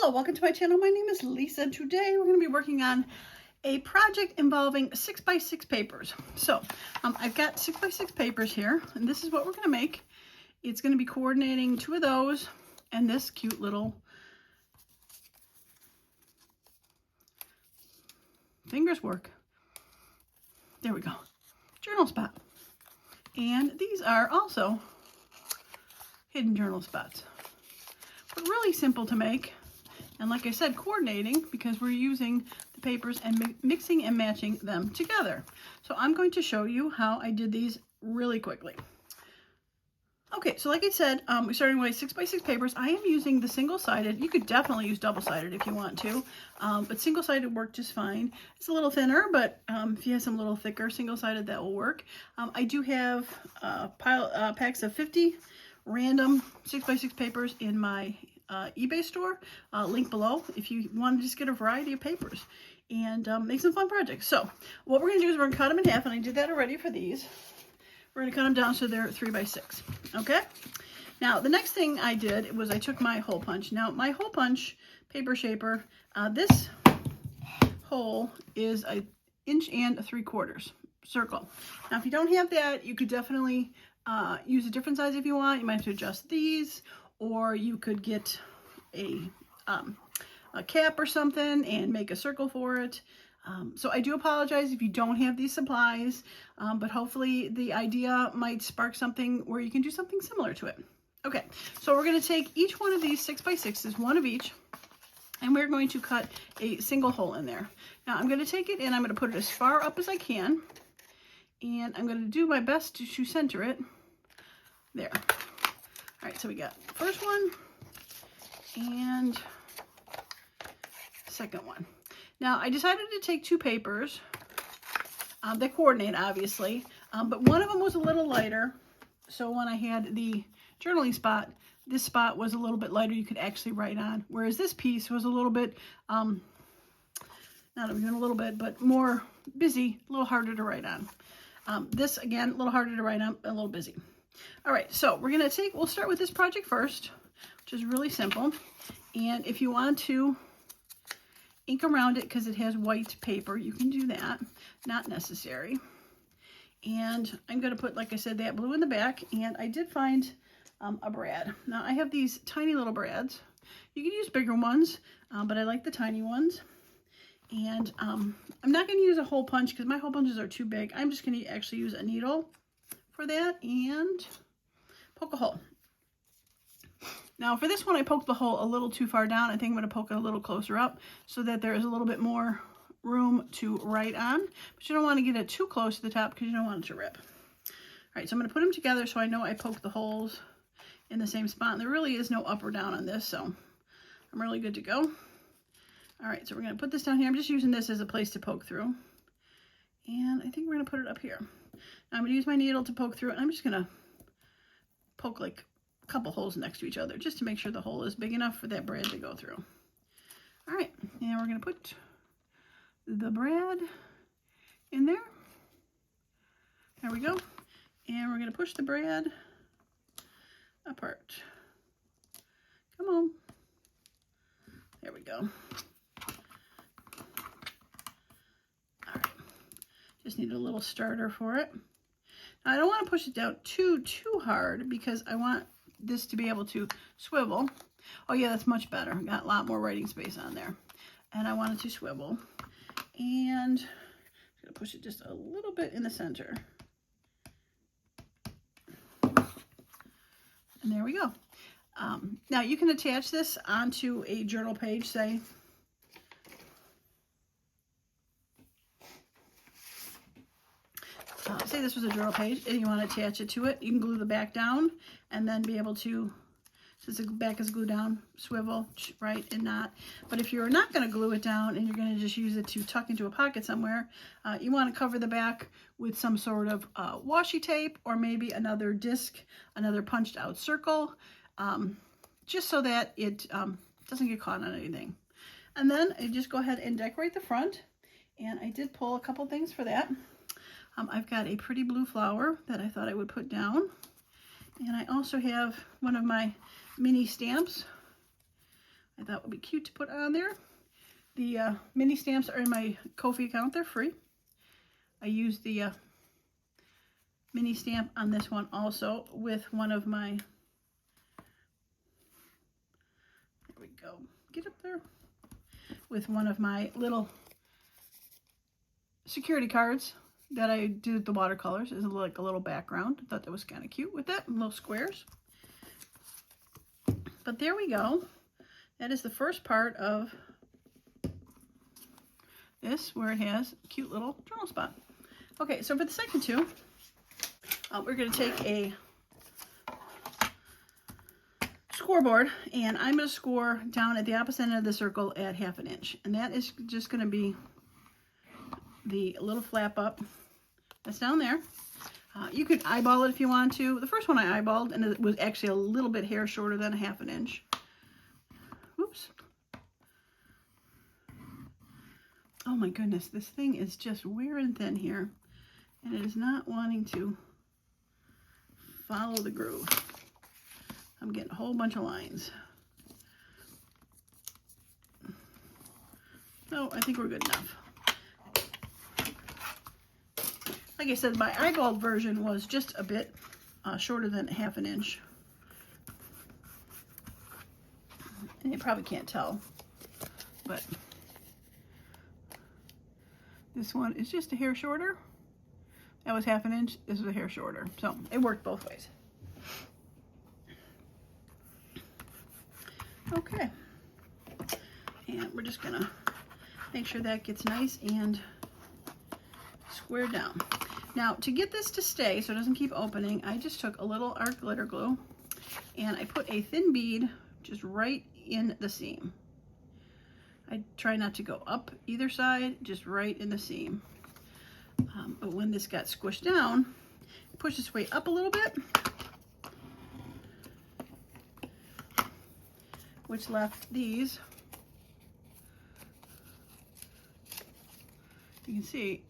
Hello, welcome to my channel. My name is Lisa, and today we're going to be working on a project involving 6x6 papers. So I've got 6x6 papers here, and this is what we're going to make. It's going to be coordinating two of those and this cute little fingers work. There we go. Journal spot. And these are also hidden journal spots. But really simple to make. And like I said, coordinating because we're using the papers and mixing and matching them together. So I'm going to show you how I did these really quickly. Okay, so like I said, we're starting with 6x6 papers. I am using the single-sided. You could definitely use double-sided if you want to, but single-sided worked just fine. It's a little thinner, but if you have some little thicker single-sided, that will work. I do have packs of 50 random 6x6 papers in my eBay store, link below if you want to just get a variety of papers and make some fun projects. So what we're going to do is we're going to cut them in half, and I did that already for these. We're going to cut them down so they're 3x6. Okay. Now the next thing I did was I took my hole punch. Now my hole punch paper shaper, this hole is 1 3/4 inch circle. Now if you don't have that, you could definitely use a different size if you want. You might have to adjust these, or you could get a cap or something and make a circle for it. So I do apologize if you don't have these supplies, but hopefully the idea might spark something where you can do something similar to it. Okay, so we're going to take each one of these 6x6s, one of each, and we're going to cut a single hole in there. Now I'm going to take it and I'm going to put it as far up as I can, and I'm going to do my best to center it there. All right, so we got the first one and second one. Now I decided to take two papers that coordinate, obviously, but one of them was a little lighter. So when I had the journaling spot, this spot was a little bit lighter. You could actually write on, whereas this piece was a little bit, not even a little bit, but more busy, a little harder to write on. This, again, a little harder to write on, a little busy. All right, so we'll start with this project first, which is really simple. And if you want to ink around it because it has white paper, you can do that. Not necessary. And I'm going to put, like I said, that blue in the back. And I did find a brad. Now I have these tiny little brads. You can use bigger ones, but I like the tiny ones. And I'm not going to use a hole punch because my hole punches are too big. I'm just going to actually use a needle for that and poke a hole. Now for this one, I poked the hole a little too far down. I think I'm going to poke it a little closer up so that there is a little bit more room to write on. But you don't want to get it too close to the top because you don't want it to rip. All right, so I'm going to put them together so I know I poked the holes in the same spot. And there really is no up or down on this, so I'm really good to go. All right, so we're going to put this down here. I'm just using this as a place to poke through. And I think we're going to put it up here. Now I'm going to use my needle to poke through it. I'm just going to poke like a couple holes next to each other just to make sure the hole is big enough for that brad to go through. All right, and we're going to put the brad in there. There we go. And we're going to push the brad apart. Come on. There we go. All right. Just need a little starter for it. Now, I don't want to push it down too hard because I want this to be able to swivel. Oh yeah, that's much better. Got a lot more writing space on there. And I want it to swivel. And I'm going to push it just a little bit in the center. And there we go. Now you can attach this onto a journal page, say. Say this was a journal page and you want to attach it to it. You can glue the back down and then be able to, since the back is glued down, swivel, right, and not. But if you're not going to glue it down and you're going to just use it to tuck into a pocket somewhere, you want to cover the back with some sort of washi tape or maybe another disc, another punched out circle, just so that it doesn't get caught on anything. And then I just go ahead and decorate the front. And I did pull a couple things for that. I've got a pretty blue flower that I thought I would put down. And I also have one of my mini stamps I thought would be cute to put on there. The mini stamps are in my Ko-fi account. They're free. I used the mini stamp on this one also with one of my, there we go, get up there, with one of my little security cards that I did the watercolors as like a little background. I thought that was kind of cute with that, little squares. But there we go. That is the first part of this, where it has a cute little journal spot. Okay, so for the second two, we're going to take a scoreboard, and I'm going to score down at the opposite end of the circle at 1/2 inch. And that is just going to be the little flap up that's down there. You could eyeball it if you want to. The first one I eyeballed, and it was actually a little bit hair shorter than 1/2 inch. Oops. Oh my goodness, this thing is just wearing thin here, and it is not wanting to follow the groove. I'm getting a whole bunch of lines. No, I think we're good enough. Like I said, my eyeballed version was just a bit shorter than 1/2 inch. And you probably can't tell, but this one is just a hair shorter. That was 1/2 inch. This is a hair shorter. So it worked both ways. Okay. And we're just gonna make sure that gets nice and squared down. Now, to get this to stay so it doesn't keep opening, I just took a little art glitter glue and I put a thin bead just right in the seam. I try not to go up either side, just right in the seam. But when this got squished down, it pushed its way up a little bit, which left these. You can see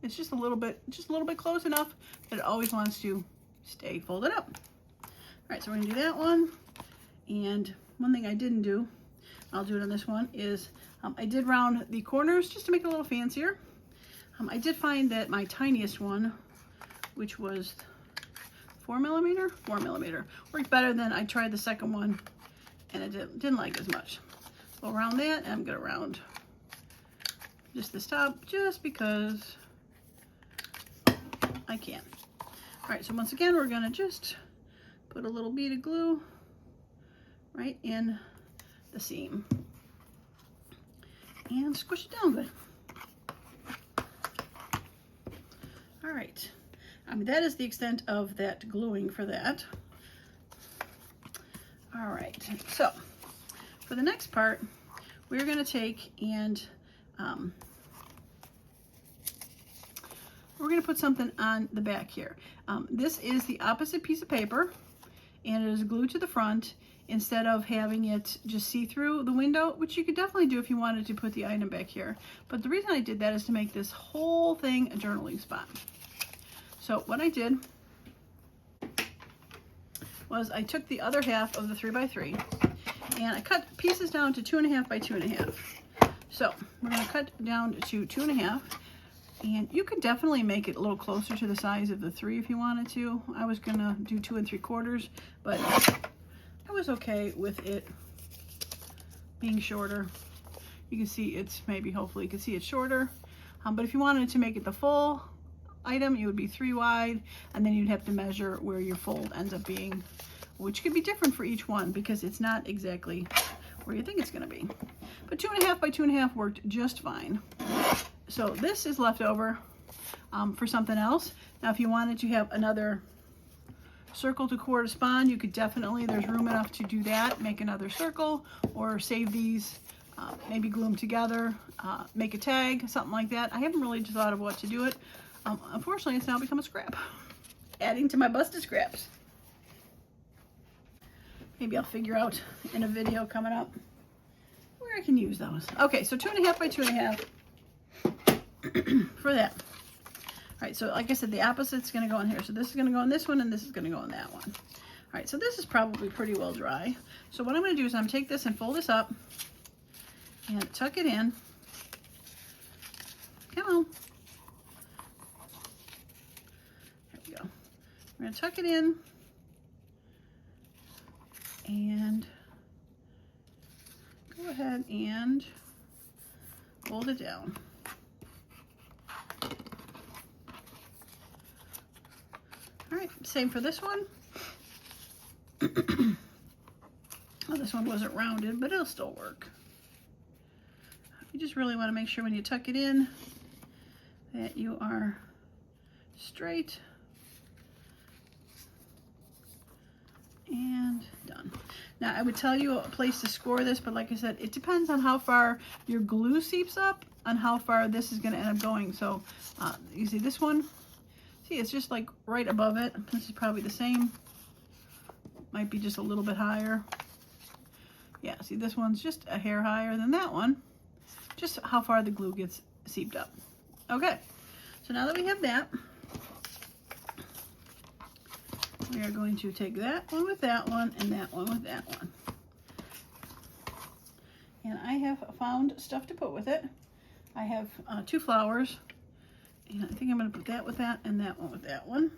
it's just a little bit close enough that it always wants to stay folded up. All right, so we're gonna do that one. And one thing I didn't do, I'll do it on this one, is I did round the corners just to make it a little fancier. I did find that my tiniest one, which was 4 millimeter, worked better than I tried the second one, and I didn't like as much. So I'll round that, and I'm gonna round just this top, just because I can. All right, so once again, we're gonna just put a little bead of glue right in the seam and squish it down good. All right, that is the extent of that gluing for that. All right, so for the next part, we're gonna take and we're gonna put something on the back here. This is the opposite piece of paper, and it is glued to the front instead of having it just see through the window, which you could definitely do if you wanted to put the item back here. But the reason I did that is to make this whole thing a journaling spot. So what I did was I took the other half of the 3x3 and I cut pieces down to 2.5 by 2.5. So we're going to cut down to 2.5, and you could definitely make it a little closer to the size of the 3 if you wanted to. I was going to do 2 3/4, but I was okay with it being shorter. You can see it's hopefully you can see it's shorter. But if you wanted to make it the full item, it would be 3 wide, and then you'd have to measure where your fold ends up being, which could be different for each one because it's not exactly where you think it's going to be. But 2.5 by 2.5 worked just fine. So this is left over for something else. Now, if you wanted to have another circle to correspond, you could definitely, there's room enough to do that, make another circle, or save these, maybe glue them together, make a tag, something like that. I haven't really thought of what to do it. Unfortunately, it's now become a scrap, adding to my busted scraps. Maybe I'll figure out in a video coming up where I can use those. Okay, so 2.5 by 2.5 for that. All right, so like I said, the opposite's gonna go in here. So this is gonna go in this one, and this is gonna go in that one. right, so this is probably pretty well dry. So what I'm going to do is I'm going to take this and fold this up and tuck it in. Come on. There we go. We're going to tuck it in and go ahead and fold it down. All right, same for this one. Well, this one wasn't rounded, but it'll still work. You just really want to make sure when you tuck it in that you are straight and done. Now, I would tell you a place to score this, but like I said, it depends on how far your glue seeps up on how far this is going to end up going. So you see this one? See, it's just like right above it. This is probably the same. Might be just a little bit higher. Yeah, see, this one's just a hair higher than that one. Just how far the glue gets seeped up. Okay, so now that we have that, we are going to take that one with that one and that one with that one. And I have found stuff to put with it. I have 2 flowers, and I think I'm going to put that with that and that one with that one.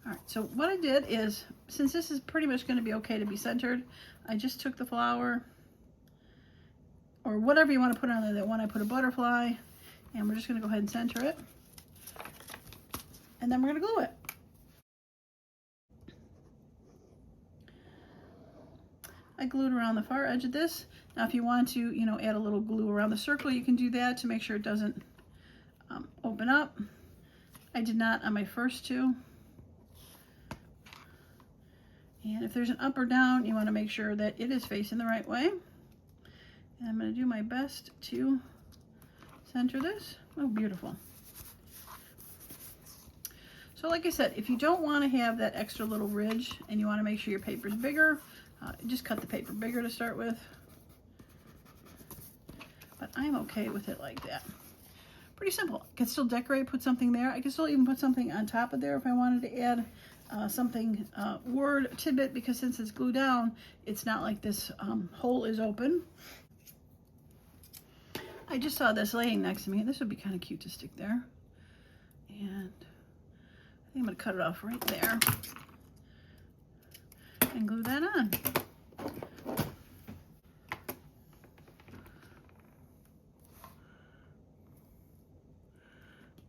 All right, so what I did is, since this is pretty much going to be okay to be centered, I just took the flower, or whatever you want to put on there. That one I put a butterfly, and we're just going to go ahead and center it. And then we're going to glue it. I glued around the far edge of this. Now if you want to, you know, add a little glue around the circle, you can do that to make sure it doesn't open up. I did not on my first 2. And if there's an up or down, you want to make sure that it is facing the right way. And I'm going to do my best to center this. Oh, beautiful. So like I said, if you don't want to have that extra little ridge and you want to make sure your paper's bigger, just cut the paper bigger to start with. But I'm okay with it like that. Pretty simple. I can still decorate, put something there. I can still even put something on top of there if I wanted to add something, word tidbit, because since it's glued down, it's not like this hole is open. I just saw this laying next to me. This would be kind of cute to stick there. And I think I'm going to cut it off right there and glue that on.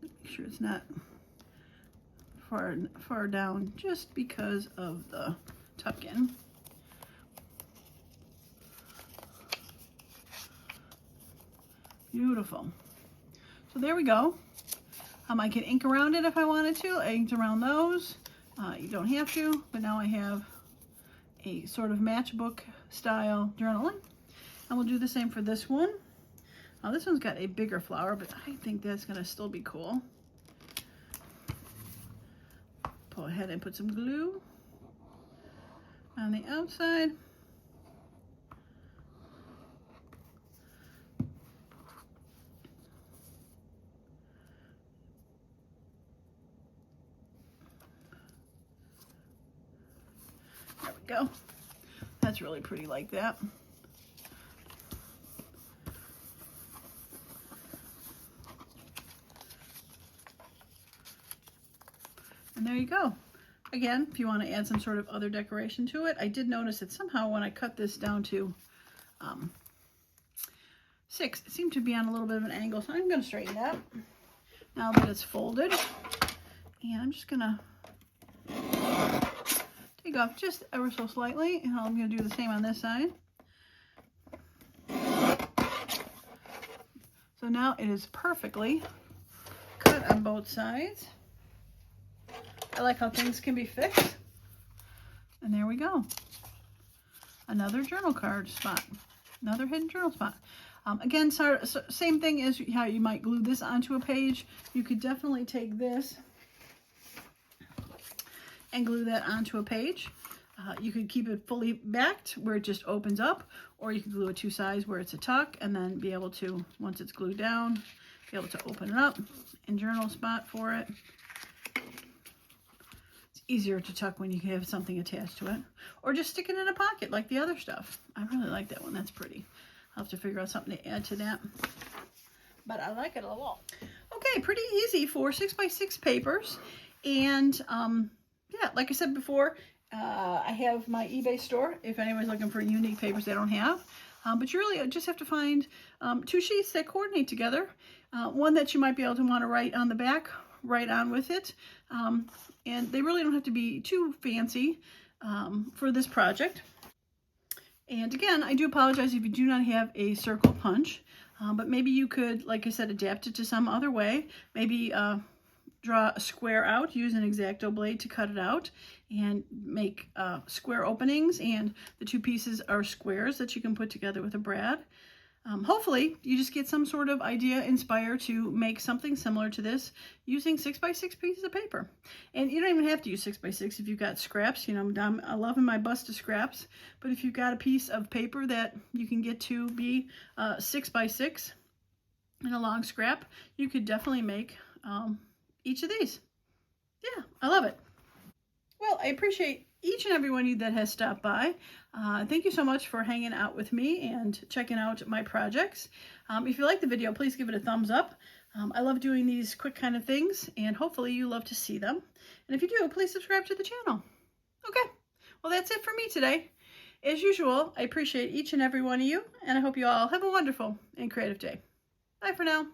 Make sure it's not far down, just because of the tuck-in. Beautiful. So there we go. I can ink around it if I wanted to. I inked around those. You don't have to, but now I have a sort of matchbook style journaling. And we'll do the same for this one. This one's got a bigger flower, but I think that's going to still be cool. Go ahead and put some glue on the outside. There we go. That's really pretty like that. And there you go. Again, if you want to add some sort of other decoration to it, I did notice that somehow when I cut this down to 6, it seemed to be on a little bit of an angle, so I'm going to straighten that now that it's folded. And I'm just going to take off just ever so slightly, and I'm going to do the same on this side. So now it is perfectly cut on both sides. I like how things can be fixed. And there we go. Another journal card spot. Another hidden journal spot. Again, same thing as how you might glue this onto a page. You could definitely take this and glue that onto a page. You could keep it fully backed where it just opens up, or you could glue it 2 sides where it's a tuck, and then be able to, once it's glued down, be able to open it up and journal spot for it. easier to tuck when you have something attached to it. Or just stick it in a pocket like the other stuff. I really like that one. That's pretty. I'll have to figure out something to add to that. But I like it a lot. Okay, pretty easy for 6x6 papers. And yeah, like I said before, I have my eBay store if anyone's looking for unique papers they don't have. But you really just have to find 2 sheets that coordinate together. One that you might be able to want to write on the back, right on with it. And they really don't have to be too fancy for this project. And again, I do apologize if you do not have a circle punch, but maybe you could, like I said, adapt it to some other way. Maybe draw a square out, use an X-Acto blade to cut it out, and make square openings, and the 2 pieces are squares that you can put together with a brad. Hopefully, you just get some sort of idea inspired to make something similar to this using 6x6 pieces of paper. And you don't even have to use 6x6 if you've got scraps. You know, I'm loving my bust of scraps, but if you've got a piece of paper that you can get to be 6x6 and a long scrap, you could definitely make each of these. Yeah, I love it. Well, I appreciate each and every one of you that has stopped by. Thank you so much for hanging out with me and checking out my projects. If you like the video, please give it a thumbs up. I love doing these quick kind of things, and hopefully you love to see them. And if you do, please subscribe to the channel. Okay, well, that's it for me today. As usual, I appreciate each and every one of you, and I hope you all have a wonderful and creative day. Bye for now.